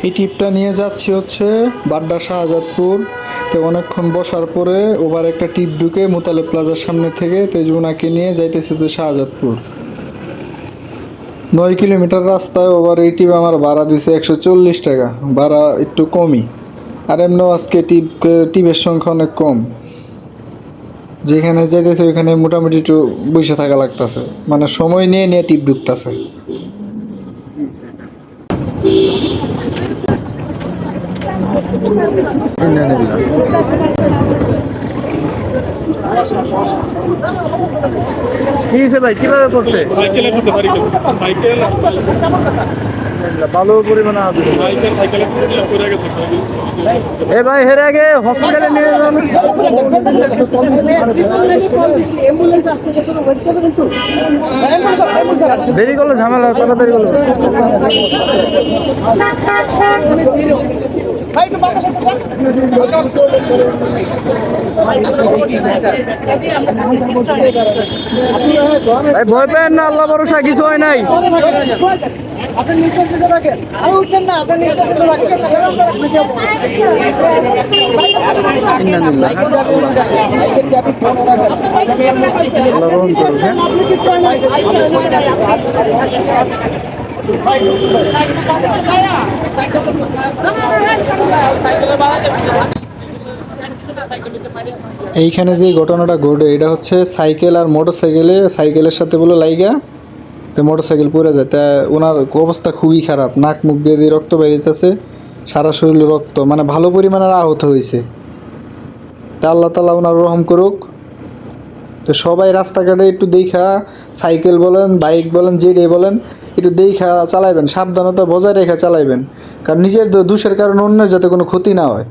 এই টিপটা নিয়ে যাচ্ছি হচ্ছে বাড্ডা শাহজাদপুর। তো অনেকক্ষণ বসার পরে ওভার একটা টিপ ঢুকে মোতালেব প্লাজার সামনে থেকে তেজুনাকে নিয়ে যাইতেছে তো শাহজাদপুর। 9 কিলোমিটার রাস্তায় ওভার এই টিপ আমার ভাড়া দিছে 140 টাকা, ভাড়া একটু কমই। আর এমনিও আজকে টিপের সংখ্যা অনেক কম। যেখানে যাইতেছে ওইখানে মোটামুটি একটু বসে থাকা লাগতেছে, মানে সময় নিয়ে নিয়ে টিপ ঢুকতেছে। কি হয়েছে ভাই, কিভাবে পড়ছে? ভালো পরিমাণে এ ভাই হের আগে হসপিটালে নিয়ে যান। দেরি করলে ঝামেলা, তাড়াতাড়ি করলো। ভয় পেন না, আল্লাহ ভরসা, কিছু হয় নাই। আপনি নিশ্চয় দিতে রাখেন, আর উঠবেন না, আপনি নিশ্চয় দিতে রাখেন। এইখানে যে ঘটনাটা ঘটে এটা হচ্ছে সাইকেল আর সাইকেলের সাথে বলে লাইগা, তো মোটরসাইকেল পড়ে যায়। তা ওনার অবস্থা খুবই খারাপ, নাক মুখ দিয়ে দিয়ে রক্ত বেরিয়েছে, সারা শরীরে রক্ত, মানে ভালো পরিমাণের আহত হয়েছে। তা আল্লাহ তাআলা ওনার রহম করুক। তো সবাই রাস্তাঘাটে একটু দেখা, সাইকেল বলেন বাইক বলেন যেটাই বলেন, একটু দেখা চালাইবেন, সাবধানতা বজায় রেখে চালাইবেন, কারণ নিজের দোষের কারণে অন্যের যাতে কোনো ক্ষতি না হয়।